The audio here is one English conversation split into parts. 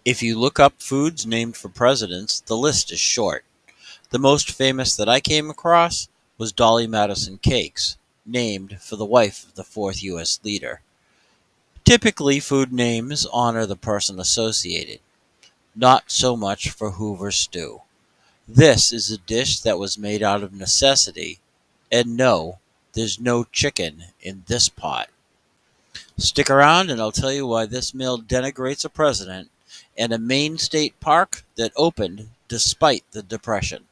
If you look up foods named for presidents, the list is short. The most famous that I came across was Dolly Madison cakes, named for the wife of the fourth U.S. leader. Typically, food names honor the person associated, not so much for Hoover Stew. This is a dish that was made out of necessity, and no, there's no chicken in this pot. Stick around and I'll tell you why this meal denigrates a president and a Maine state park that opened despite the Depression.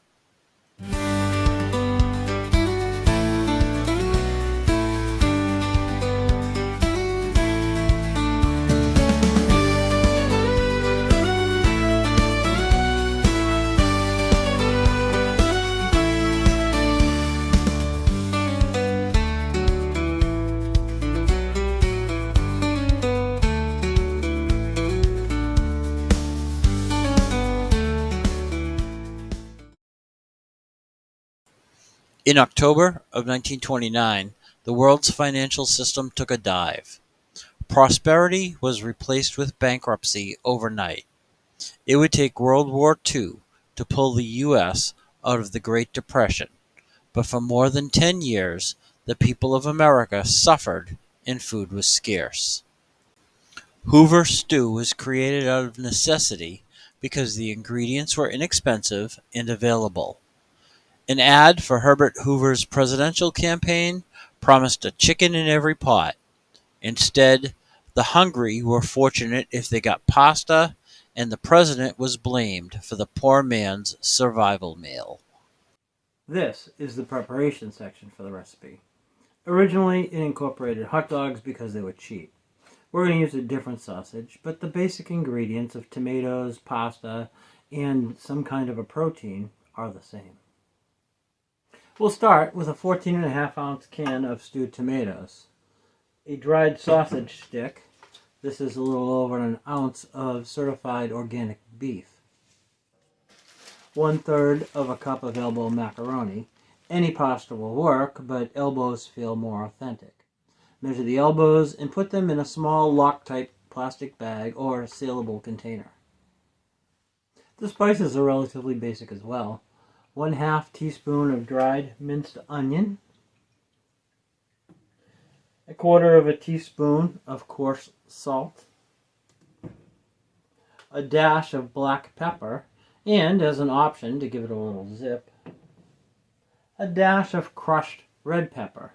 In October of 1929, the world's financial system took a dive. Prosperity was replaced with bankruptcy overnight. It would take World War II to pull the U.S. out of the Great Depression, but for more than 10 years, the people of America suffered and food was scarce. Hoover Stew was created out of necessity because the ingredients were inexpensive and available. An ad for Herbert Hoover's presidential campaign promised a chicken in every pot. Instead, the hungry were fortunate if they got pasta, and the president was blamed for the poor man's survival meal. This is the preparation section for the recipe. Originally, it incorporated hot dogs because they were cheap. We're going to use a different sausage, but the basic ingredients of tomatoes, pasta, and some kind of a protein are the same. We'll start with a 14.5-ounce can of stewed tomatoes, a dried sausage stick. This is a little over an ounce of certified organic beef. 1/3 of a cup of elbow macaroni. Any pasta will work, but elbows feel more authentic. Measure the elbows and put them in a small lock-type plastic bag or sealable container. The spices are relatively basic as well. 1/2 teaspoon of dried minced onion, 1/4 of a teaspoon of coarse salt, a dash of black pepper, and as an option to give it a little zip, a dash of crushed red pepper.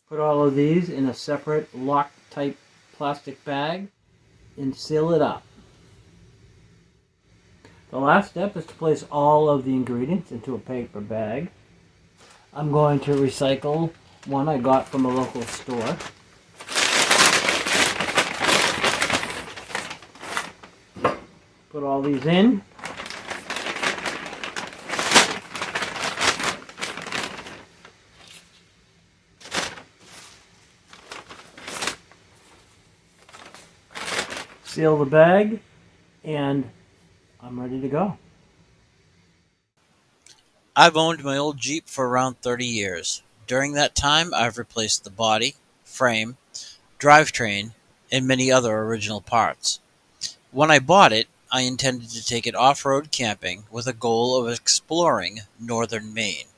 Put all of these in a separate lock-type plastic bag and seal it up. The last step is to place all of the ingredients into a paper bag. I'm going to recycle one I got from a local store. Put all these in. Seal the bag, and I'm ready to go. I've owned my old Jeep for around 30 years. During that time, I've replaced the body, frame, drivetrain, and many other original parts. When I bought it, I intended to take it off-road camping with a goal of exploring northern Maine.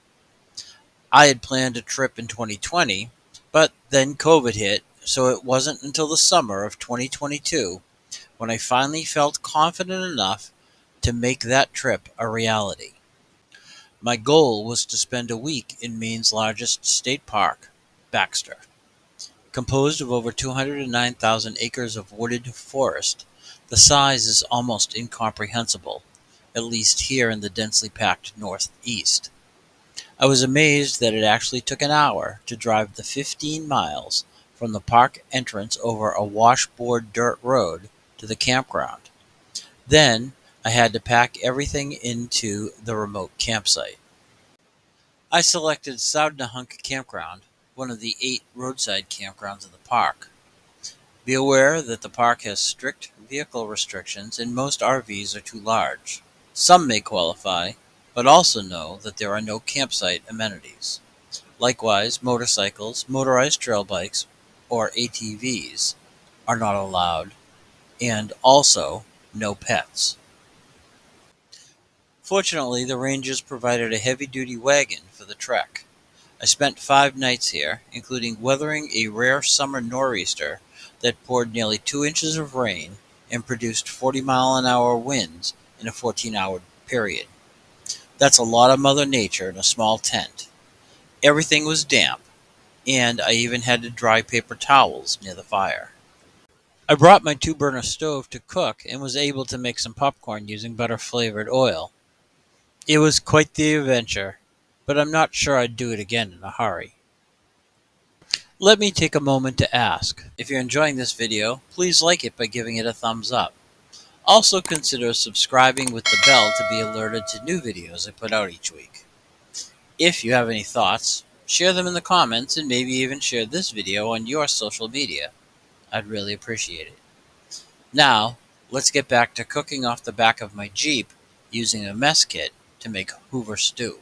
I had planned a trip in 2020, but then COVID hit, so it wasn't until the summer of 2022 when I finally felt confident enough to make that trip a reality. My goal was to spend a week in Maine's largest state park, Baxter. Composed of over 209,000 acres of wooded forest, the size is almost incomprehensible, at least here in the densely packed Northeast. I was amazed that it actually took an hour to drive the 15 miles from the park entrance over a washboard dirt road to the campground. Then I had to pack everything into the remote campsite. I selected Soudnahunk Campground, one of the 8 roadside campgrounds of the park. Be aware that the park has strict vehicle restrictions and most RVs are too large. Some may qualify, but also know that there are no campsite amenities. Likewise, motorcycles, motorized trail bikes, or ATVs are not allowed, and also no pets. Fortunately, the Rangers provided a heavy-duty wagon for the trek. I spent 5 nights here, including weathering a rare summer nor'easter that poured nearly 2 inches of rain and produced 40-mile-an-hour winds in a 14-hour period. That's a lot of Mother Nature in a small tent. Everything was damp, and I even had to dry paper towels near the fire. I brought my 2-burner stove to cook and was able to make some popcorn using butter-flavored oil. It was quite the adventure, but I'm not sure I'd do it again in a hurry. Let me take a moment to ask, if you're enjoying this video, please like it by giving it a thumbs up. Also consider subscribing with the bell to be alerted to new videos I put out each week. If you have any thoughts, share them in the comments and maybe even share this video on your social media. I'd really appreciate it. Now, let's get back to cooking off the back of my Jeep using a mess kit to make Hoover Stew.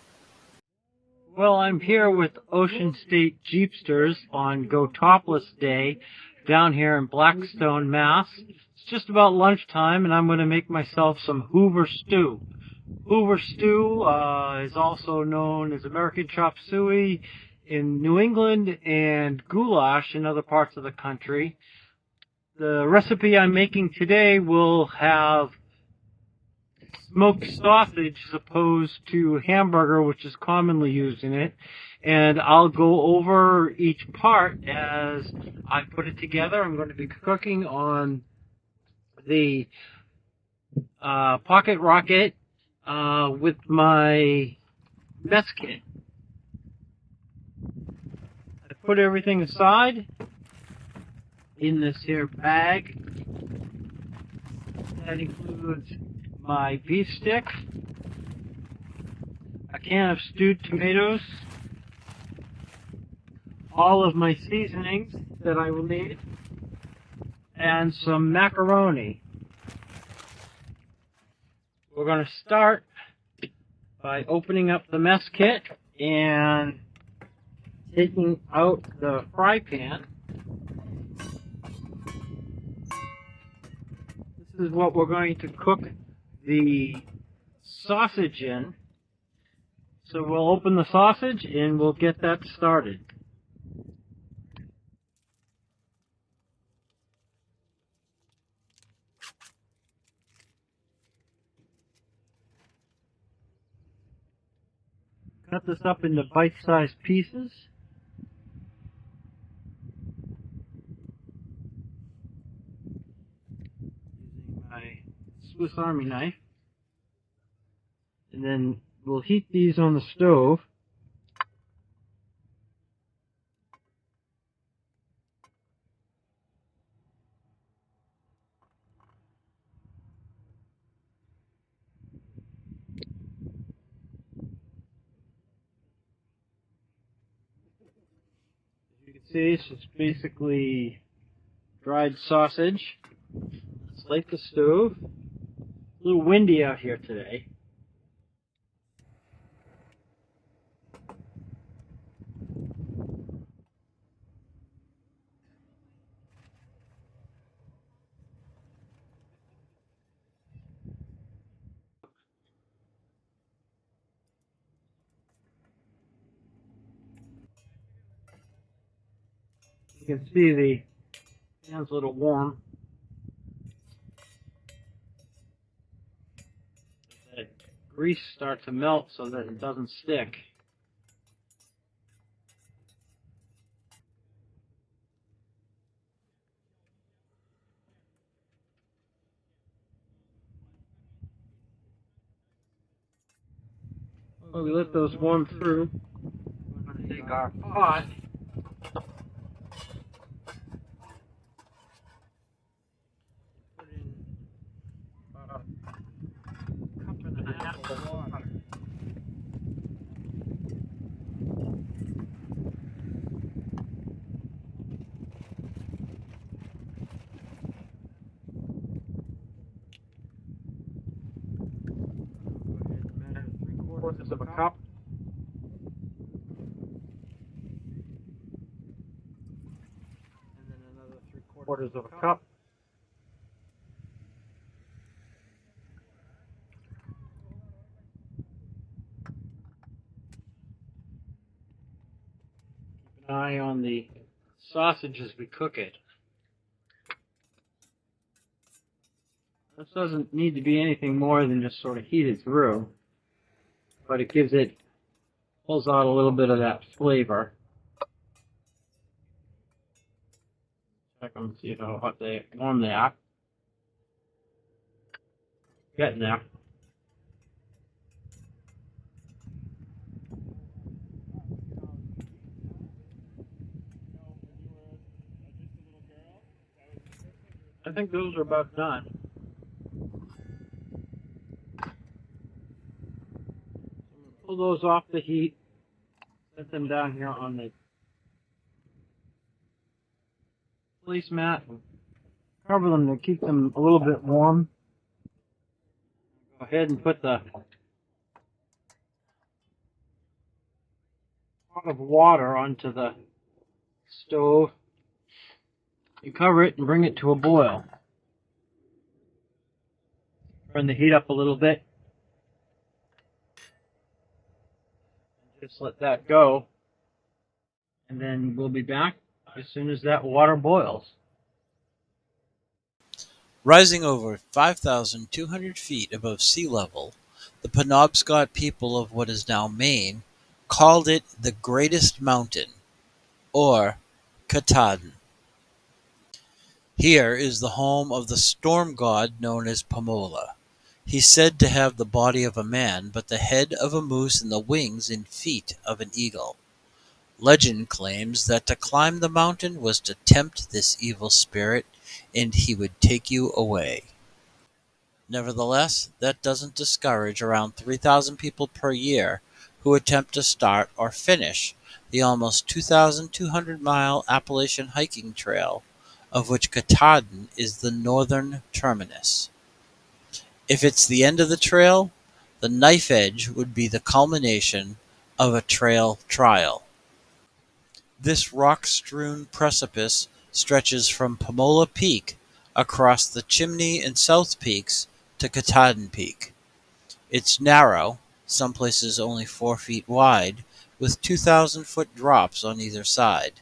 Well, I'm here with Ocean State Jeepsters on Go Topless Day down here in Blackstone, Mass. It's just about lunchtime, and I'm going to make myself some Hoover Stew. Hoover Stew is also known as American Chop Suey in New England and goulash in other parts of the country. The recipe I'm making today will have smoked sausage as opposed to hamburger, which is commonly used in it. And I'll go over each part as I put it together. I'm going to be cooking on the Pocket Rocket with my mess kit. I put everything aside in this here bag. That includes my beef stick, a can of stewed tomatoes, all of my seasonings that I will need, and some macaroni. We're going to start by opening up the mess kit and taking out the fry pan. This is what we're going to cook the sausage in. So we'll open the sausage and we'll get that started. Cut this up into bite-sized pieces. Using my Swiss Army knife. And then we'll heat these on the stove. As you can see, it's just basically dried sausage. Let's light the stove. A little windy out here today. You can see the pan's a little warm. Let the grease start to melt so that it doesn't stick. Well, we let those warm through. We're going to take our pot. Put in about a cup and a half of water. Three-quarters of a cup. And then another 3/4 of a cup. eye on the sausage as we cook it. This doesn't need to be anything more than just sort of heated through, but it pulls out a little bit of that flavor. Check them, see how hot they warm they are. Getting there. I think those are about done. Pull those off the heat. Set them down here on the placemat. Cover them to keep them a little bit warm. Go ahead and put the pot of water onto the stove. You cover it and bring it to a boil. Turn the heat up a little bit. Just let that go. And then we'll be back as soon as that water boils. Rising over 5,200 feet above sea level, the Penobscot people of what is now Maine called it the Greatest Mountain, or Katahdin. Here is the home of the storm god known as Pamola. He's said to have the body of a man, but the head of a moose and the wings and feet of an eagle. Legend claims that to climb the mountain was to tempt this evil spirit, and he would take you away. Nevertheless, that doesn't discourage around 3,000 people per year who attempt to start or finish the almost 2,200-mile Appalachian hiking trail, of which Katahdin is the northern terminus. If it's the end of the trail, the knife edge would be the culmination of a trail trial. This rock-strewn precipice stretches from Pamola Peak across the Chimney and South Peaks to Katahdin Peak. It's narrow, some places only 4 feet wide, with 2,000-foot drops on either side.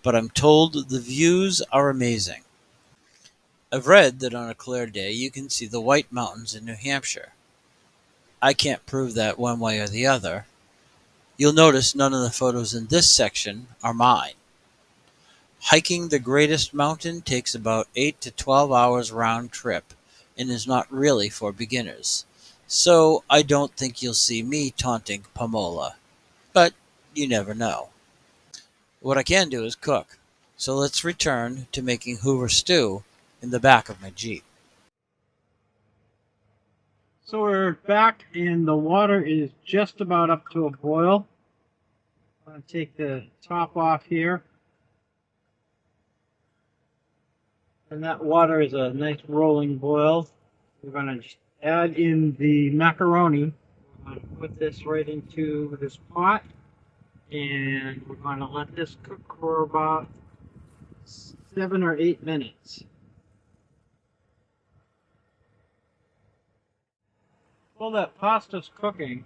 But I'm told the views are amazing. I've read that on a clear day you can see the White Mountains in New Hampshire. I can't prove that one way or the other. You'll notice none of the photos in this section are mine. Hiking the Greatest Mountain takes about 8 to 12 hours round trip and is not really for beginners. So I don't think you'll see me taunting Pamola. But you never know. What I can do is cook. So let's return to making Hoover Stew in the back of my Jeep. So we're back and the water is just about up to a boil. I'm going to take the top off here. And that water is a nice rolling boil. We're going to just add in the macaroni. We're going to put this right into this pot. And we're going to let this cook for about 7 or 8 minutes. While that pasta's cooking,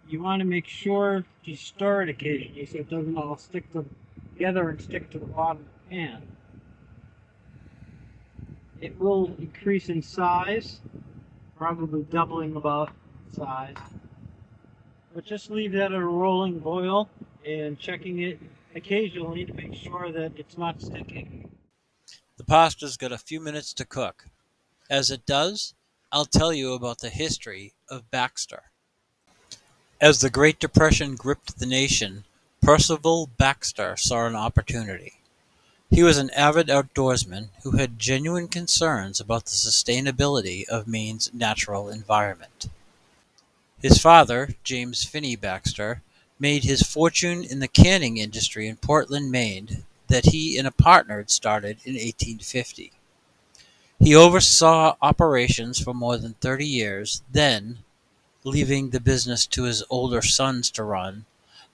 you want to make sure you stir it occasionally so it doesn't all stick together and stick to the bottom of the pan. It will increase in size, probably doubling about size. But just leave that at a rolling boil and checking it occasionally to make sure that it's not sticking. The pasta's got a few minutes to cook. As it does, I'll tell you about the history of Baxter. As the Great Depression gripped the nation, Percival Baxter saw an opportunity. He was an avid outdoorsman who had genuine concerns about the sustainability of Maine's natural environment. His father, James Finney Baxter, made his fortune in the canning industry in Portland, Maine, that he and a partner had started in 1850. He oversaw operations for more than 30 years, then, leaving the business to his older sons to run,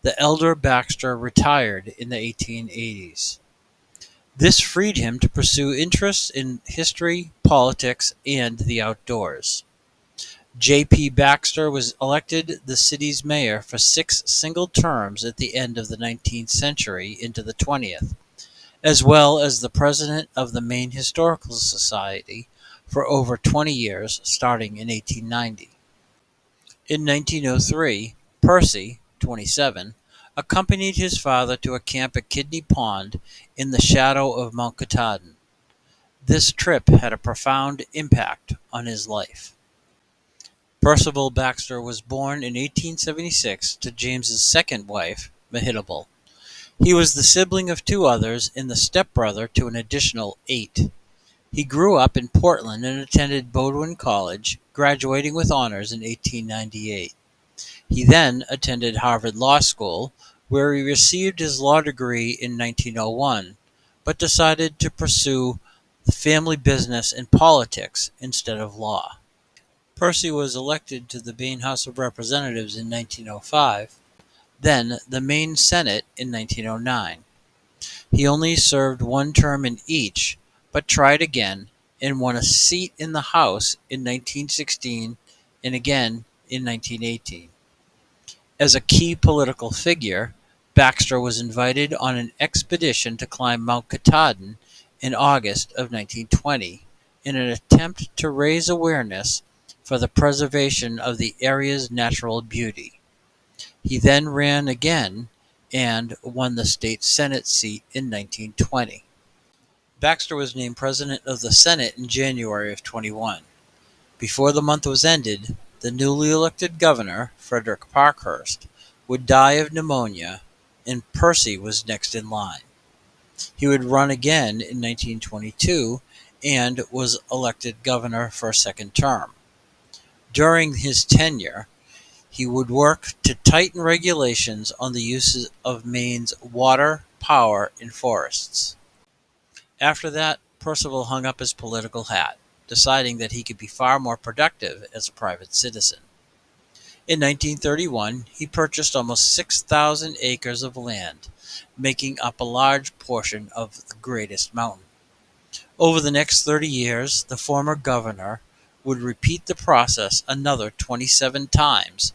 the elder Baxter retired in the 1880s. This freed him to pursue interests in history, politics, and the outdoors. J.P. Baxter was elected the city's mayor for 6 single terms at the end of the 19th century into the 20th, as well as the president of the Maine Historical Society for over 20 years, starting in 1890. In 1903, Percy, 27, accompanied his father to a camp at Kidney Pond in the shadow of Mount Katahdin. This trip had a profound impact on his life. Percival Baxter was born in 1876 to James's second wife, Mehitabel. He was the sibling of 2 others and the stepbrother to an additional 8. He grew up in Portland and attended Bowdoin College, graduating with honors in 1898. He then attended Harvard Law School, where he received his law degree in 1901, but decided to pursue family business and politics instead of law. Percy was elected to the Maine House of Representatives in 1905, then the Maine Senate in 1909. He only served 1 term in each, but tried again and won a seat in the House in 1916 and again in 1918. As a key political figure, Baxter was invited on an expedition to climb Mount Katahdin in August of 1920 in an attempt to raise awareness for the preservation of the area's natural beauty. He then ran again and won the state Senate seat in 1920. Baxter was named president of the Senate in January of 21. Before the month was ended, the newly elected governor, Frederick Parkhurst, would die of pneumonia, and Percy was next in line. He would run again in 1922 and was elected governor for a second term. During his tenure, he would work to tighten regulations on the uses of Maine's water, power, and forests. After that, Percival hung up his political hat, deciding that he could be far more productive as a private citizen. In 1931, he purchased almost 6,000 acres of land, making up a large portion of the greatest mountain. Over the next 30 years, the former governor would repeat the process another 27 times,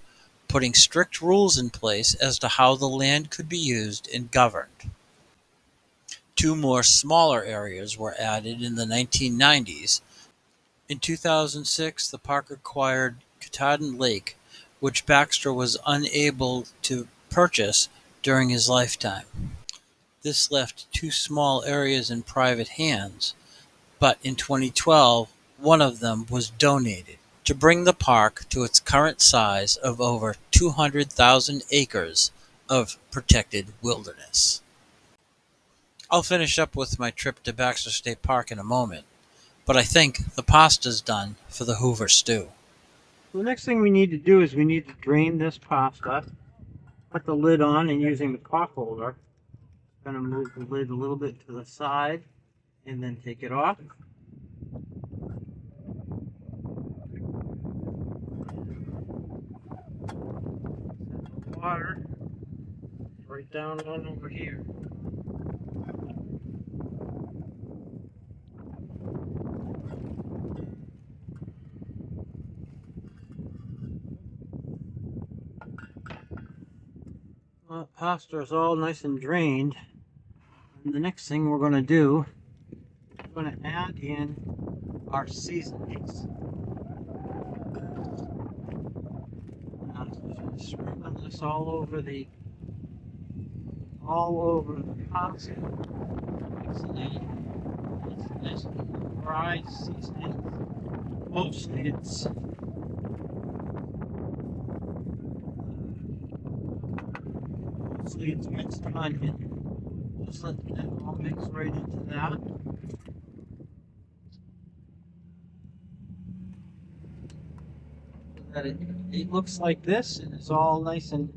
putting strict rules in place as to how the land could be used and governed. 2 more smaller areas were added in the 1990s. In 2006, the park acquired Katahdin Lake, which Baxter was unable to purchase during his lifetime. This left 2 small areas in private hands, but in 2012, one of them was donated to bring the park to its current size of over 200,000 acres of protected wilderness. I'll finish up with my trip to Baxter State Park in a moment, but I think the pasta's done for the Hoover Stew. The next thing we need to do is we need to drain this pasta, put the lid on, and using the pot holder, I'm going to move the lid a little bit to the side and then take it off. Set the water right down on over here. Well, pasta is all nice and drained. And the next thing we're going to do, we're going to add in our seasonings. Sprinkle this all over the pasta. Nice fried seasoning. Mostly it's mixed onion. Just let that all mix right into that. So that it looks like this, and it's all nice and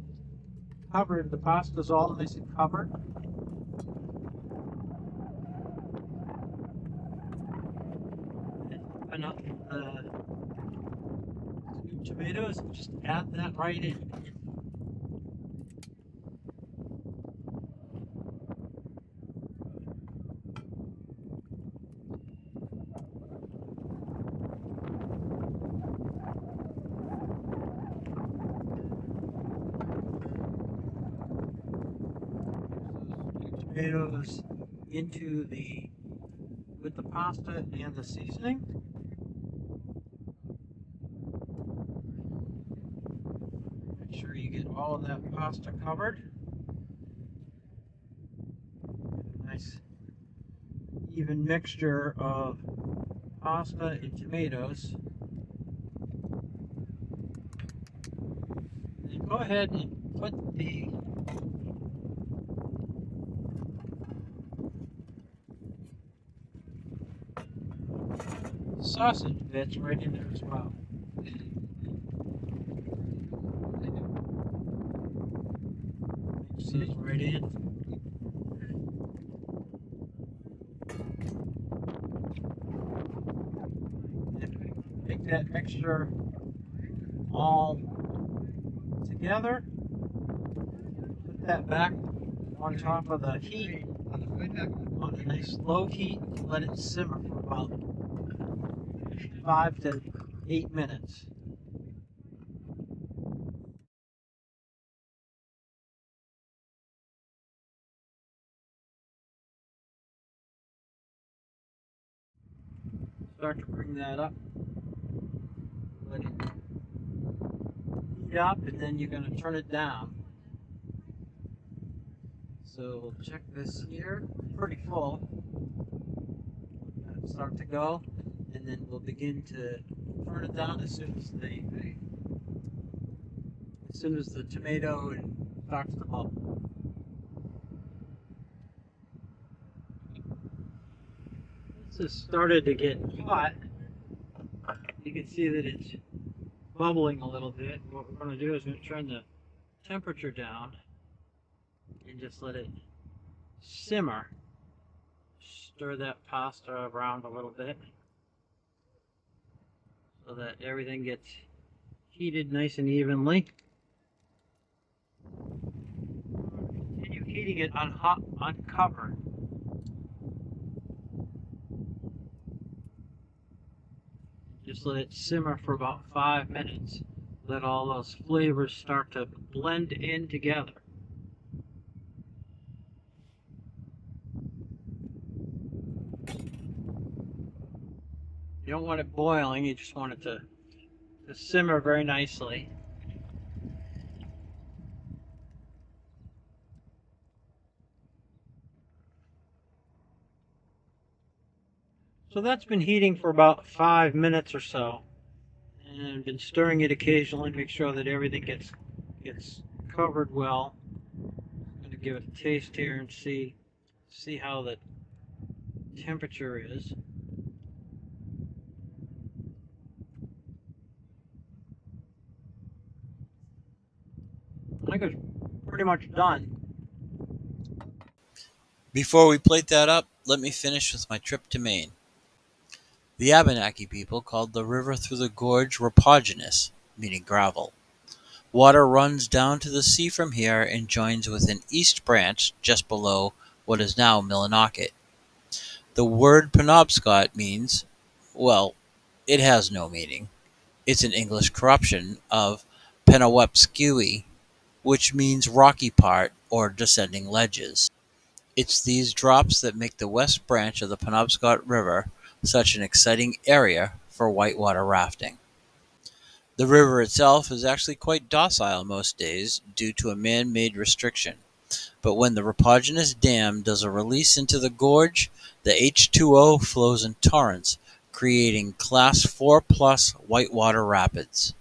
covered. The pasta's all nice and covered. Open up the sweet tomatoes and just add that right in. tomatoes with the pasta and the seasoning. Make sure you get all of that pasta covered. Nice even mixture of pasta and tomatoes. And go ahead and put the sausage bits right in there as well. Mix those right in. Make that mixture all together. Put that back on top of the heat on a nice low heat. Let it simmer for about 5 to 8 minutes. Start to bring that up. Let it heat up, and then you're going to turn it down. So we'll check this here. Pretty full. Start to go, and then we'll begin to turn it down as soon as the tomato starts to bubble. This has started to get hot. You can see that it's bubbling a little bit. What we're going to do is we're going to turn the temperature down and just let it simmer. Stir that pasta around a little bit so that everything gets heated nice and evenly. Continue heating it uncovered. Just let it simmer for about 5 minutes. Let all those flavors start to blend in together. You don't want it boiling, you just want it to simmer very nicely. So that's been heating for about 5 minutes or so, and I've been stirring it occasionally to make sure that everything gets covered well. I'm going to give it a taste here and see how the temperature is. I think it's pretty much done. Before we plate that up, let me finish with my trip to Maine. The Abenaki people called the river through the gorge Rapogenis, meaning gravel. Water runs down to the sea from here and joins with an east branch just below what is now Millinocket. The word Penobscot means, well, it has no meaning. It's an English corruption of Penawepskui, which means rocky part or descending ledges. It's these drops that make the west branch of the Penobscot River such an exciting area for whitewater rafting. The river itself is actually quite docile most days due to a man-made restriction, but when the Rapogenis Dam does a release into the gorge, the H2O flows in torrents, creating Class 4 plus whitewater rapids.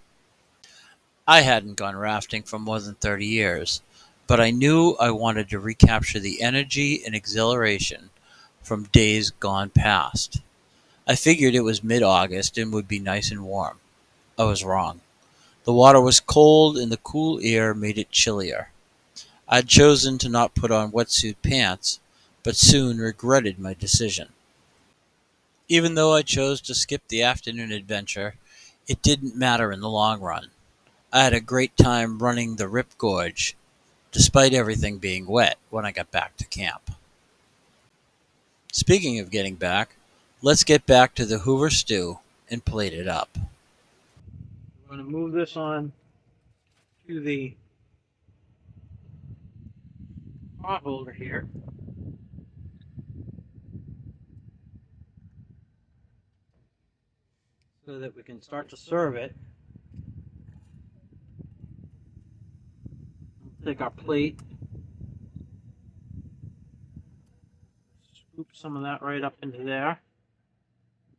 I hadn't gone rafting for more than 30 years, but I knew I wanted to recapture the energy and exhilaration from days gone past. I figured it was mid-August and would be nice and warm. I was wrong. The water was cold and the cool air made it chillier. I'd chosen to not put on wetsuit pants, but soon regretted my decision. Even though I chose to skip the afternoon adventure, it didn't matter in the long run. I had a great time running the Rip Gorge, despite everything being wet when I got back to camp. Speaking of getting back, let's get back to the Hoover Stew and plate it up. I'm going to move this on to the pot holder here. so that we can start to serve it. Take our plate, scoop some of that right up into there,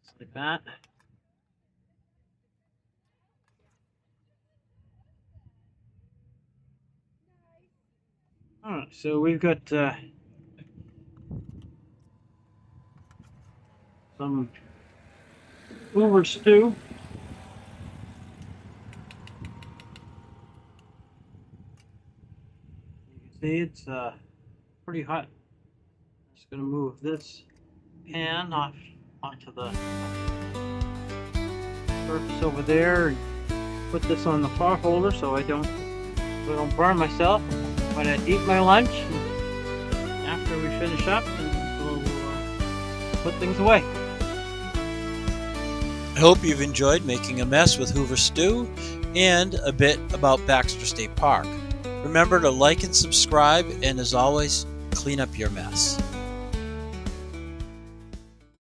just like that. Alright, so we've got some Hoover Stew. You can see it's pretty hot. Just going to move this pan off onto the surface over there and put this on the pot holder so I don't burn myself when I eat my lunch. And after we finish up, we'll put things away. I hope you've enjoyed making a mess with Hoover Stew and a bit about Baxter State Park. Remember to like and subscribe, and as always, clean up your mess.